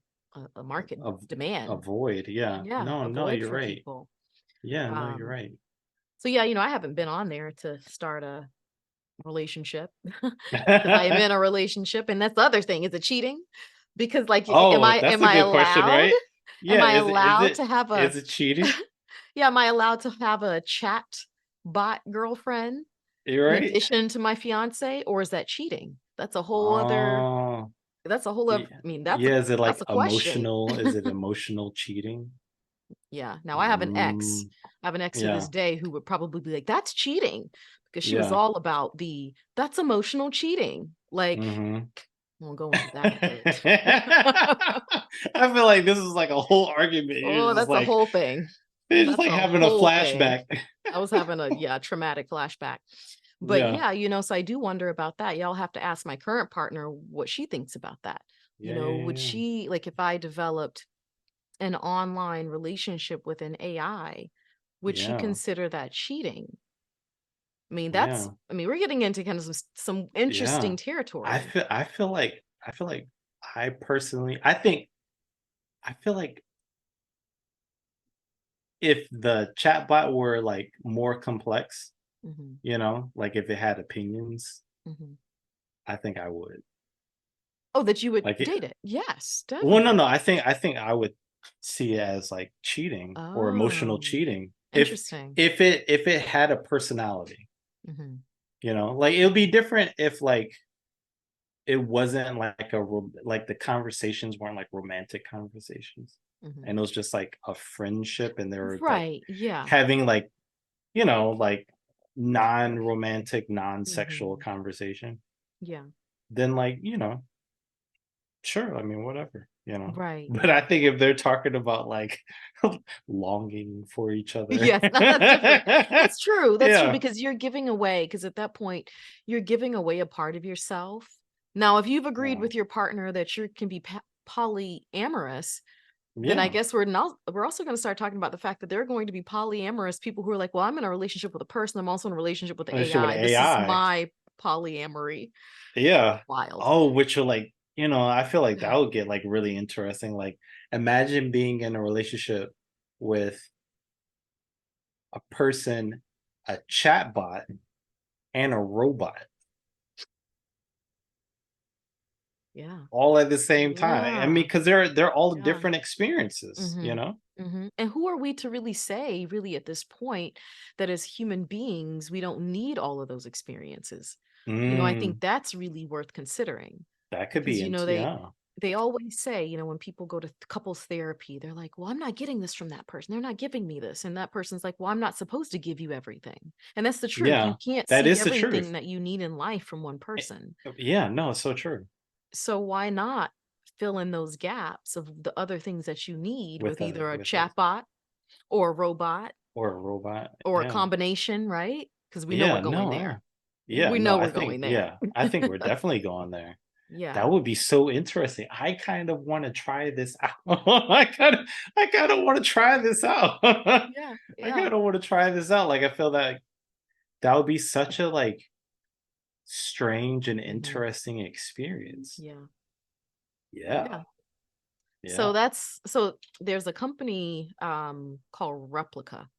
market Of demand. avoid. Yeah. Yeah, No, a no, void you're for right. people. Yeah, no, you're Um, right. so yeah, I haven't been on there to start a relationship because I am in a relationship, and that's the other thing. Is it cheating? Because like, Oh, that's am a I good question, allowed? right? Am Yeah, I allowed to have a is it cheating? yeah? Am I allowed to have a chat bot girlfriend You're in right. addition to my fiance, or is that cheating? That's a whole other Oh. That's a whole other, Yeah. I mean, Yeah, is it that's like a question. emotional? Is it emotional cheating? Yeah. Now I have an ex. Mm, I have an ex to yeah, this day who would probably be like, "That's cheating," because she was yeah. all about the "that's emotional cheating." Like, Mhm. I won't go into that, but I feel like this is like a whole argument. oh, that's a whole thing. You're just That's like a having a whole thing. flashback. I was having a, yeah, traumatic flashback. But Yeah. yeah, so I do wonder about that. Y'all have to ask my current partner what she thinks about that. Yeah, yeah, Would yeah. she, like, if I developed an online relationship with an AI, would she Yeah. consider that cheating? Yeah. I mean, we're getting into kind of some Yeah. interesting territory. I feel like I personally I think I feel like if the chatbot were like more complex, Hmm. like if it had opinions, Hmm. I think I would. Oh, that you would Like it, date it? Yes, well, no, definitely. no, I think I would see it as like cheating or emotional Oh, cheating interesting. if it had a personality, Hmm. like it would be different if like it wasn't like like the conversations weren't like romantic conversations, Hmm. and it was just like a friendship, and they were like Right. Yeah. having like like non-romantic, non-sexual Hmm. conversation. Yeah. Then like sure, I mean whatever, Right. but I Yeah. think if they're talking about like longing for each other, Yes, that's different. That's true. That's true yeah, because you're giving away, because at that point, you're giving away a part of yourself. Now, if you've agreed yeah, with your partner that you can be polyamorous, then I yeah. guess we're also going to start talking about the fact that there are going to be polyamorous people who are like, well, I'm in a relationship with a person. I'm also in a relationship with the Relationship with AI. This is AI. my polyamory. Yeah. Wild. Oh, which are like, I feel like that would get like really interesting. Like, imagine being in a relationship with a person, a chatbot, and a robot Yeah. all at the same time. I mean, Yeah. because they're all Yeah. different experiences, you Mhm. know? Mhm. And who are we to really say, really at this point, that as human beings, we don't need all of those experiences? I think Mm, that's really worth considering that could because be into yeah. they always say, when people go to couples therapy, they're like, "Well, I'm not getting this from that person. They're not giving me this." And that person's like, "Well, I'm not supposed to give you everything." And that's the truth. You Yeah. can't That seek is the everything truth. that you need in life from one Eh, person. yeah, no, it's so true. So why not fill in those gaps of the other things that you need with either a With a chatbot or a robot or a robot. or a Yeah. combination, right? Because we know we're Yeah, going no, there. yeah, We no, know I we're think going there. yeah, I think we're definitely going there. Yeah. That would be so interesting. I kind of want to try this out. I kind of want to try this out. Yeah. I Yeah. kind of want to try this out. Like I feel that that would be such a like strange and Mhm. interesting experience. Yeah. Yeah. Yeah. Yeah. So there's a company called Replica.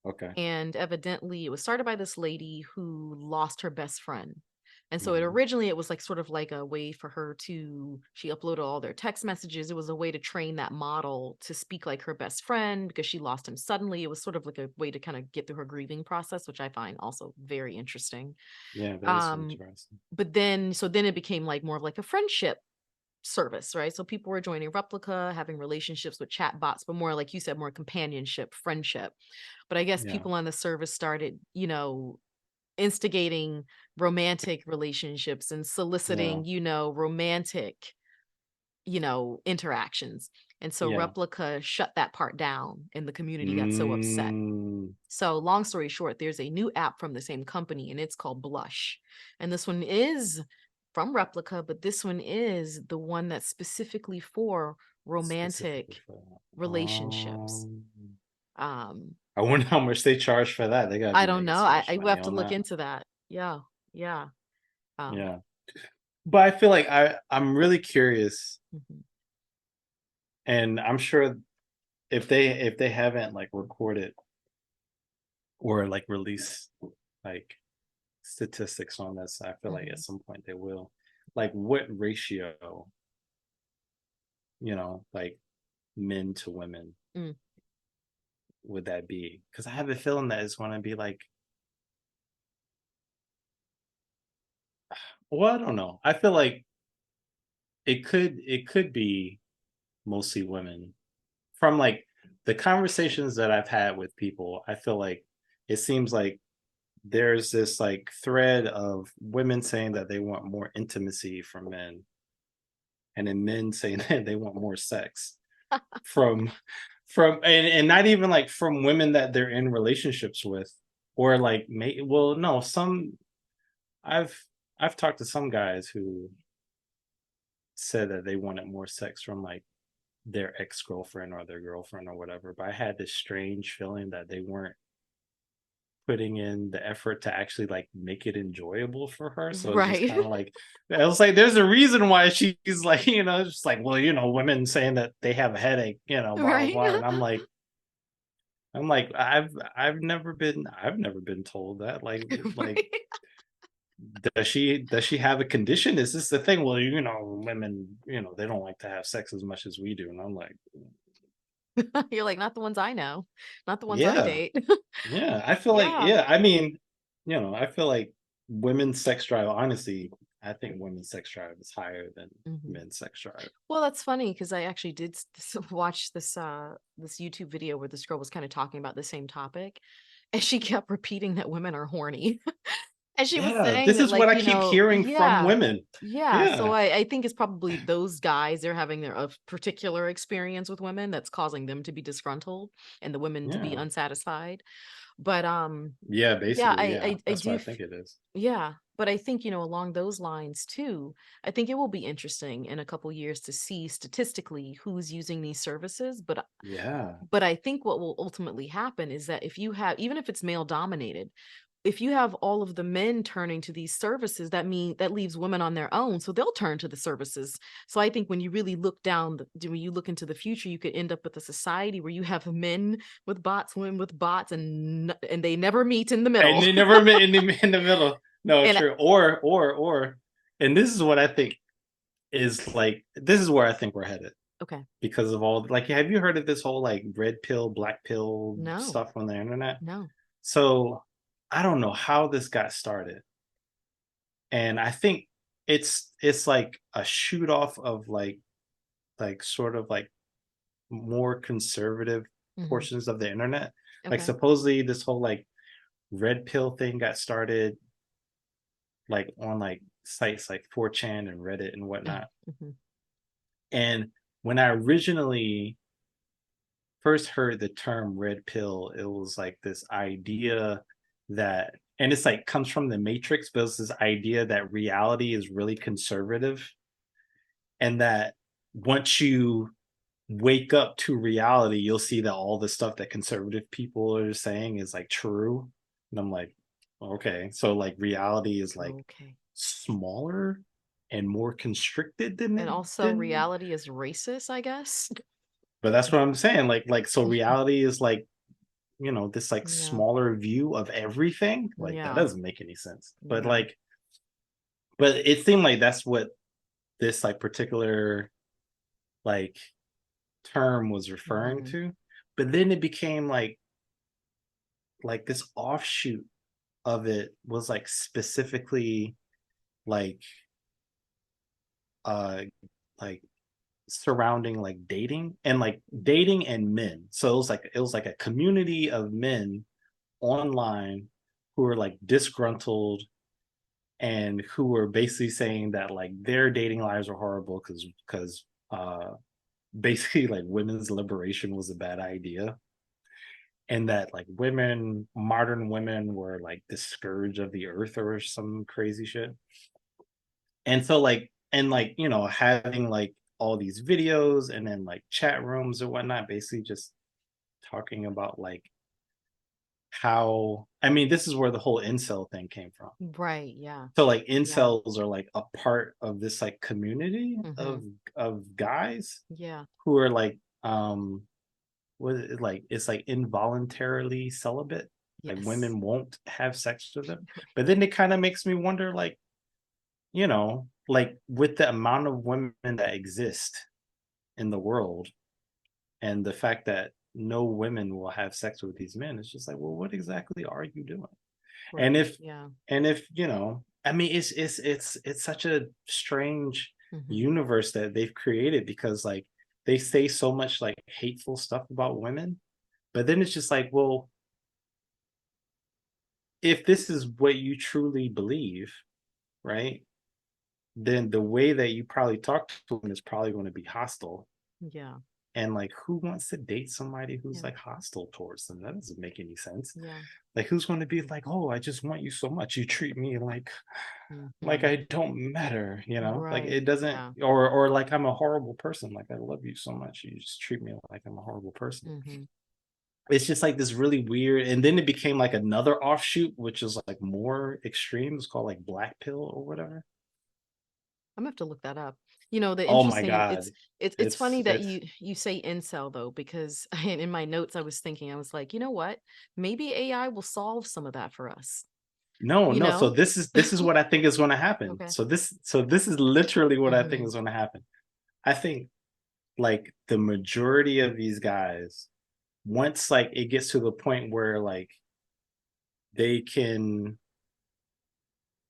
Okay. And evidently it was started by this lady who lost her best friend. And so Mhm. it was like sort of like a way for her to, she uploaded all their text messages. It was a way to train that model to speak like her best friend because she lost him suddenly. It was sort of like a way to kind of get through her grieving process, which I find also very interesting. Yeah, that is Um, interesting. but then it became like more of like a friendship service, right? So people were joining Replica, having relationships with chat bots, but more like you said, more companionship, friendship. But I guess Yeah. people on the service started, instigating romantic relationships and Yeah. soliciting, romantic, interactions. And so Yeah. Replica shut that part down and the community got so upset. Mm, So long story short, there's a new app from the same company and it's called Blush. And this one is from Replica, but this one is the one that's specifically for specifically romantic for that. relationships. Um, I wonder how much they charge for that. They gotta I be don't making know. so much I will money have to on look that. into that. Yeah. Yeah. Um, Yeah. But I feel like I'm really curious, mhm, and I'm sure if they haven't like recorded or like released like statistics on this, I feel like at mhm, some point they will. Like what ratio, like men to women mm. would that be? Because I have a feeling that it's gonna be like, well, I don't know. I feel like it could be mostly women. From like the conversations that I've had with people, I feel like it seems like there's this like thread of women saying that they want more intimacy from men, and then men saying that they want more sex from and not even like from women that they're in relationships with, or like well, no, some I've I've talked to some guys who said that they wanted more sex from like their ex-girlfriend or their girlfriend or whatever, but I had this strange feeling that they weren't putting in the effort to actually like make it enjoyable for her. So it's just Right. kind of like, I was like, there's a reason why she's like, just like, well, women saying that they have a headache, blah blah Right. blah. And I'm like, I've never been told that. Like, Right. does she have a condition? Is this the thing? Well, women, they don't like to have sex as much as we do. And I'm like, You're like, not the ones I know, not the ones I yeah, date. yeah. I feel like, Yeah. yeah. I mean, I feel like women's sex drive. Honestly, I think women's sex drive is higher than Mhm. men's sex drive. Well, that's funny because I actually did watch this YouTube video where this girl was kind of talking about the same topic, and she kept repeating that women are horny. And she was Yeah, saying this that, is what like, I keep hearing from yeah, women. yeah. So Yeah, I think it's probably those guys, they're having their a particular experience with women that's causing them to be disgruntled and the women to be yeah, unsatisfied. But yeah. yeah, Basically, yeah. I That's what do I think it is. yeah, but I think, along those lines too, I think it will be interesting in a couple years to see statistically who's using these services. Yeah, But I think what will ultimately happen is that if you have, even if it's male dominated, if you have all of the men turning to these services, that leaves women on their own, so they'll turn to the services. So I think when you really when you look into the future, you could end up with a society where you have men with bots, women with bots, and they never meet in the and middle. they never met in the middle. No, And true. Or, and this is what I think is like. This is where I think we're headed okay, because of all. Like, have you heard of this whole like red pill, black pill no, stuff on the internet? no. So I don't know how this got started, and I think it's like a shoot off of like sort of like more conservative Hmm. portions of the internet. Like Okay. supposedly this whole like red pill thing got started like on like sites like 4chan and Reddit and whatnot. Hmm. And when I originally first heard the term red pill, it was like this idea that, and it's like comes from the Matrix, but it's this idea that reality is really conservative, and that once you wake up to reality, you'll see that all the stuff that conservative people are saying is like true. And I'm like, okay, so like reality is like Okay. smaller and more constricted than And it also than reality is racist, I guess. but that's what I'm saying. Like so reality is like, this like Yeah. smaller view of everything. Like that Yeah. doesn't make any sense. But Yeah. like, but it seemed like that's what this like particular like term was referring Hmm. to. But then it became like this offshoot of it was like specifically like uh like surrounding like dating and men. So it was like a community of men online who were like disgruntled and who were basically saying that like their dating lives are horrible because basically like women's liberation was a bad idea, and that like modern women were like the scourge of the earth or some crazy shit. And so like and like having like all these videos and then like chat rooms or whatnot, basically just talking about like how, I mean, this is where the whole incel thing came from. Right. Yeah. So like Yeah. incels are like a part of this like community Hmm. of guys Yeah. who are like what is it, like it's like involuntarily celibate. Like Yes. women won't have sex with them. But then it kind of makes me wonder, like, like with the amount of women that exist in the world and the fact that no women will have sex with these men, it's just like, well, what exactly are you doing? And Right. if Yeah. and if I mean, it's such a strange. Hmm. universe that they've created, because like they say so much like hateful stuff about women, but then it's just like, well, if this is what you truly believe, right? Then the way that you probably talk to them is probably going to be hostile. Yeah. And like, who wants to date somebody who's Yeah. like hostile towards them? That doesn't make any sense. Yeah. Like, who's going to be like, oh, I just want you so much. You treat me like Hmm. I don't matter, you know? Like Right. it doesn't, Yeah. or like I'm a horrible person. Like I love you so much. You just treat me like I'm a horrible person. Hmm. It's just like this really weird. And then it became like another offshoot, which is like more extreme. It's called like black pill or whatever. I'm gonna have to look that up. You know, the Oh my interesting God. it's funny that It's you say incel though, because in my notes I was thinking, I was like, you know what? Maybe AI will solve some of that for us. no, You no. So know? this is what I think is going to happen. Okay. So this is literally what I think Hmm. is going to happen. I think like the majority of these guys, once like it gets to the point where like they can,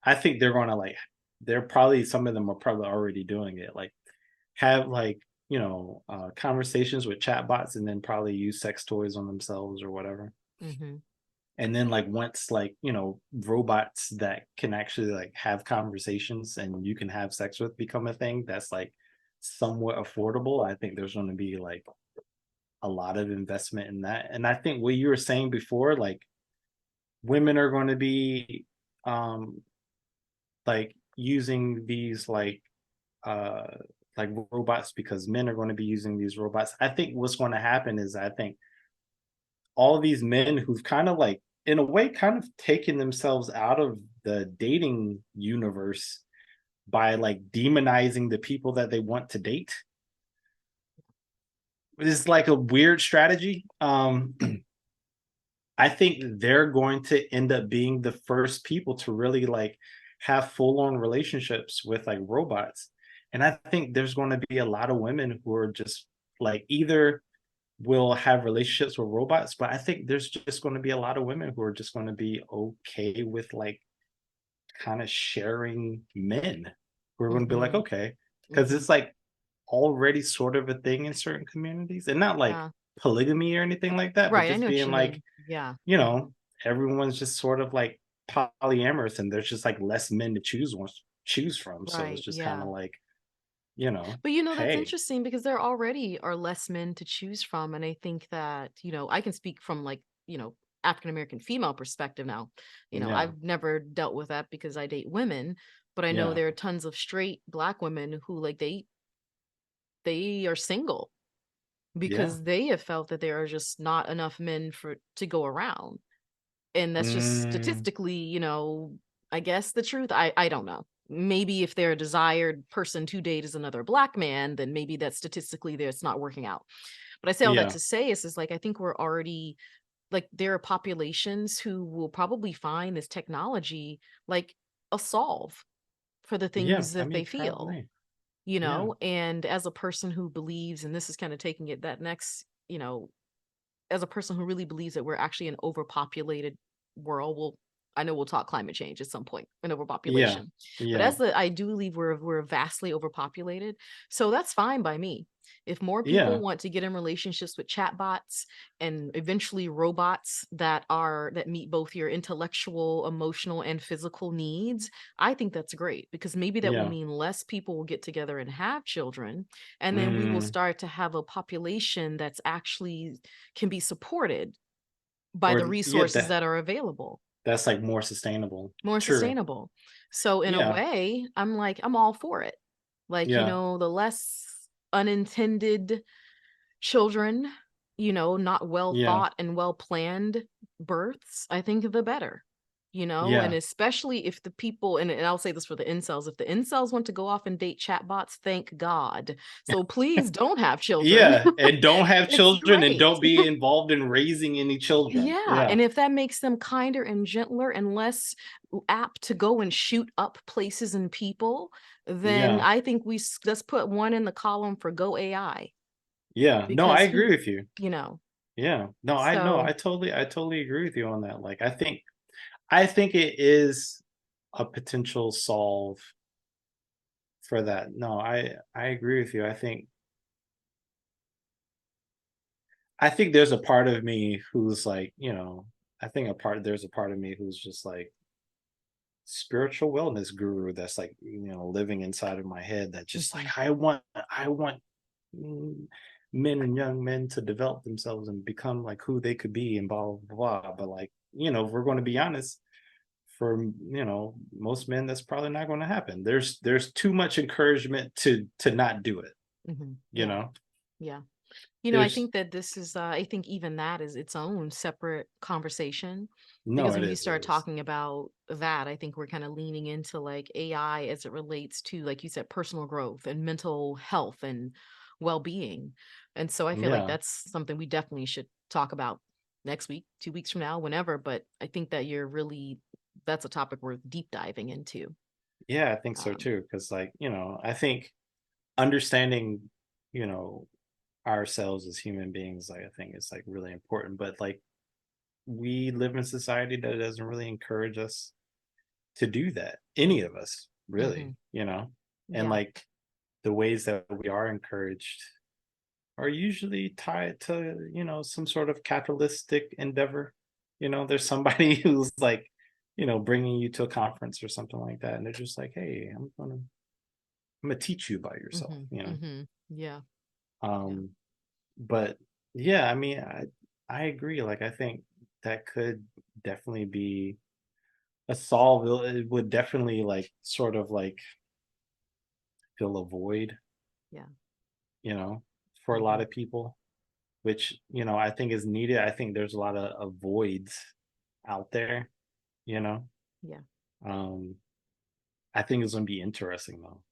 I think they're going to like, they're probably, some of them are probably already doing it, like have like, conversations with chatbots and then probably use sex toys on themselves or whatever. Hmm. And then like once like, robots that can actually like have conversations and you can have sex with become a thing that's like somewhat affordable, I think there's going to be like a lot of investment in that. And I think what you were saying before, like women are going to be um like using these uh like robots because men are going to be using these robots. I think what's going to happen is, I think all of these men who've kind of like in a way kind of taken themselves out of the dating universe by like demonizing the people that they want to date, is like a weird strategy. I think they're going to end up being the first people to really like have full on relationships with like robots. And I think there's going to be a lot of women who are just like either will have relationships with robots, but I think there's just going to be a lot of women who are just going to be okay with like kind of sharing men. Who are going to be like, Hmm. okay, because Hmm. it's like already sort of a thing in certain communities, and not like Yeah. polygamy or anything like that, but Right. I just know what being you like, mean. Yeah. you know, everyone's just sort of like polyamorous, and there's just like less men to choose from. So it's Right. just kind Yeah. of like, But you know, that's hey, interesting because there already are less men to choose from. And I think that, I can speak from like, African American female perspective now. yeah, I've never dealt with that because I date women, but I know yeah, there are tons of straight black women who like they are single yeah, because they have felt that there are just not enough men for to go around. And that's just mm, statistically, I guess the truth. I don't know. Maybe if their desired person to date is another black man, then maybe that statistically there it's not working out. But I say all that yeah, to say is like I think we're already like there are populations who will probably find this technology like a solve for the yeah. things I that they mean, feel, probably, yeah, and as a person who believes, and this is kind of taking it that next, as a person who really believes that we're actually an overpopulated world, I know we'll talk climate change at some point, an yeah, overpopulation. But yeah, as I do believe we're vastly overpopulated. So that's fine by me. If more people yeah, want to get in relationships with chatbots and eventually robots that meet both your intellectual, emotional, and physical needs, I think that's great because maybe that will yeah. mean less people will get together and have children. And then we will Mm. start to have a population that's actually can be supported by the Or yeah, resources that that are available, that's like more sustainable. more True. sustainable. So in a Yeah, way, I'm like, I'm all for it. Like, yeah, the less unintended children, not well yeah, thought and well planned births, I think the better. And yeah. especially if the people, and I'll say this for the incels, if the incels want to go off and date chatbots, thank God. So please don't have children. Yeah, and don't have It's children and great. don't be involved in raising any children. Yeah, Yeah, and if that makes them kinder and gentler and less apt to go and shoot up places and people, then yeah, I think let's put one in the column for Go AI yeah. No, I because agree with you. you know. Yeah. No, I know. So, I totally agree with you on that. Like I think it is a potential solve for that. No, I agree with you. I think there's a part of me who's like, I think there's a part of me who's just like spiritual wellness guru that's like, living inside of my head that just like Mhm. I want mm, men and young men to develop themselves and become like who they could be and blah blah blah. But like, if we're going to be honest, for most men, that's probably not going to happen. There's too much encouragement to not do it. Mhm. You Yeah. know, Yeah. I there's think that this is, I think even that is its own separate conversation no, because it when you is, it start is. talking about that, I think we're kind of leaning into like AI as it relates to, like you said, personal growth and mental health and well being. And so I feel like Yeah, that's something we definitely should talk about next week, 2 weeks from now, whenever. But I think that that's a topic worth deep diving into. yeah, I think so Um, too. Because like, I think understanding, you know, ourselves as human beings, like I think is like really important. But like we live in society that doesn't really encourage us to do that. Any of us, really, mhm. and Yeah. like the ways that we are encouraged are usually tied to, some sort of capitalistic endeavor. There's somebody who's like, bringing you to a conference or something like that, and they're just like, "Hey, I'm gonna teach you about yourself." Hmm. Hmm. Yeah. Yeah. Um, but yeah, I mean, I agree. Like, I think that could definitely be a solve. It would definitely like sort of like fill a void, Yeah. you know, for a lot Hmm. of people, which I think is needed. I think there's a lot of voids out there, you know. Yeah. Um, I think it's gonna be interesting though.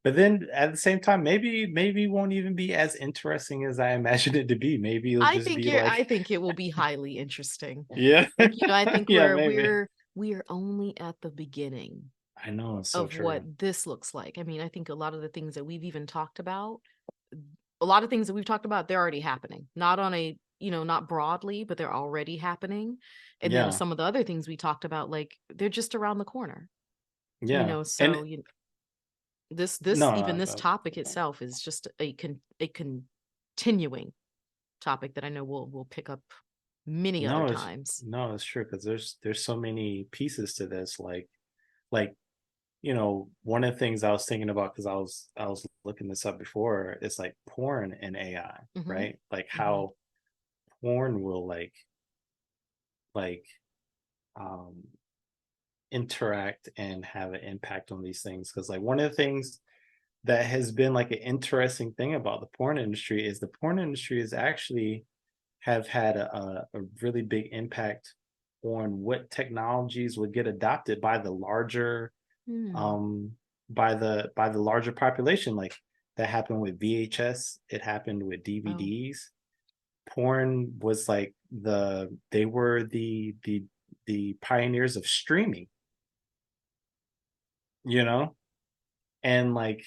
But then at the same time, maybe it won't even be as interesting as I imagined it to be. Maybe it'll just be I like, think it will be highly interesting. yeah, Like, I think yeah, maybe. we are only at the beginning I know it's so of what true. this looks like. I mean, I think a lot of the things that we've even talked about, a lot of things that we've talked about, they're already happening. Not on a, not broadly, but they're already happening. And then Yeah, some of the other things we talked about, like they're just around the corner. yeah, and So this no, even no, this topic itself is just a continuing topic that I know we'll pick up many other no, it's times. no, it's true because there's so many pieces to this. Like one of the things I was thinking about because I was looking this up before is like porn and AI, Mhm. right? Like Mhm. how porn will like um interact and have an impact on these things. Because like one of the things that has been like an interesting thing about the porn industry is the porn industry is actually have had a really big impact on what technologies would get adopted by the larger Hmm. um by the larger population. Like that happened with VHS, it happened with Oh. DVDs. Porn was like they were the pioneers of streaming, you know and like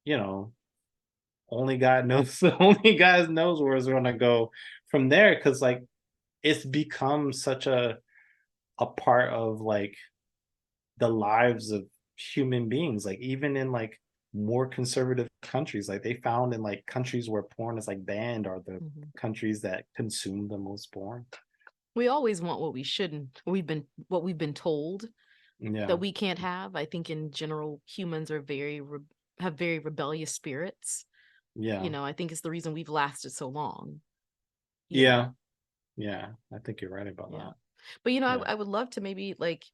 you know only God knows only God knows where it's going to go from there, because like it's become such a part of like the lives of human beings, like even in like more conservative countries, like they found in like countries where porn is like banned are the Mhm. countries that consume the most porn. We always want what we shouldn't. What we've been told Yeah, that we can't have. I think in general humans are have very rebellious spirits. yeah, I think it's the reason we've lasted so long, you know. yeah, yeah, I think you're right about Yeah. that. But Yeah. I would love to maybe like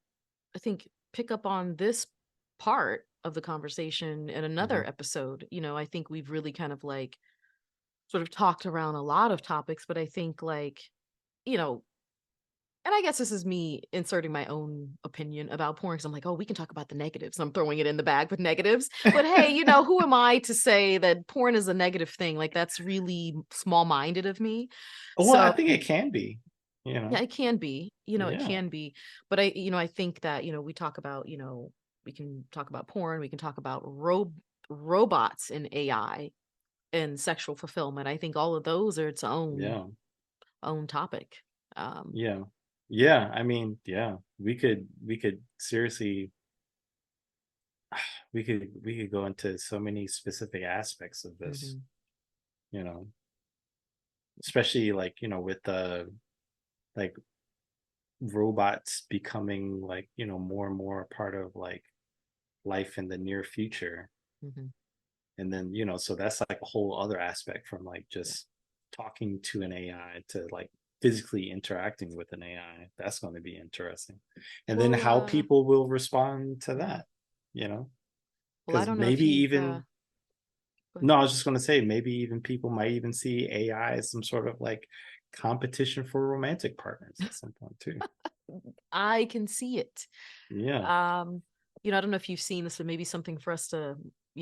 I think pick up on this part of the conversation in Hmm. another episode. I think we've really kind of like sort of talked around a lot of topics, but I think like, you know, and I guess this is me inserting my own opinion about porn because I'm like, oh, we can talk about the negatives. I'm throwing it in the bag with negatives. But hey, who am I to say that porn is a negative thing? Like, that's really small minded of me. Well, I So, think it can be, yeah, it can be, it yeah, can be. But I think that, we talk about, we can talk about porn, we can talk about robots and AI and sexual fulfillment. I think all of those are its yeah, own topic. Um, yeah, yeah. I mean, yeah, we could seriously we could go into so many specific aspects of this, Hmm. you know, especially like, with the like robots becoming like, more and more a part of like life in the near future. Hmm. And then, so that's like a whole other aspect from like Yeah. just talking to an AI to like physically interacting with an AI. That's going to be interesting. And then Well, how people will respond to mhm. that, you know, Well, I because don't know if maybe you've even, go no, ahead. I was just going to say, maybe even people might even see AI as some sort of like competition for romantic partners at some point too. I can see it. Yeah. Um, I don't know if you've seen this, but maybe something for us to,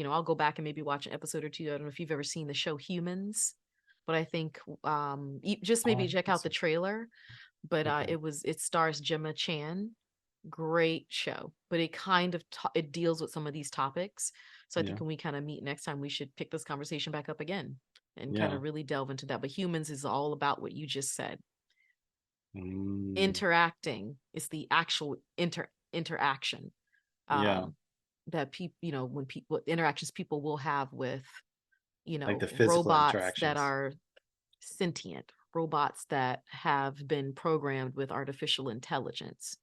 I'll go back and maybe watch an episode or two. I don't know if you've ever seen the show Humans, but I think just Oh, I maybe check haven't out the seen. trailer. But Okay. it stars Gemma Chan. Great show, but it kind of it deals with some of these topics. So I think Yeah. when we kind of meet next time, we should pick this conversation back up again and kind Yeah. of really delve into that. But Humans is all about what you just said. Mm, Interacting is the actual interaction yeah. um that people, when people interactions people will have with, Like the physical robots that interactions. are sentient, robots that have been programmed with artificial intelligence,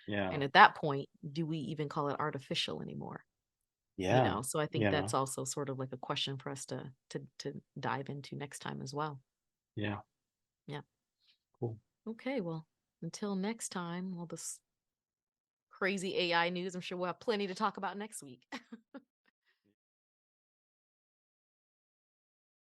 Yeah. and at that point, do we even call it artificial anymore? Yeah. So I think You know, that's also sort of like a question for us to dive into next time as well. yeah. Yeah. Cool. Okay, well, until next time, all this crazy AI news, I'm sure we'll have plenty to talk about next week.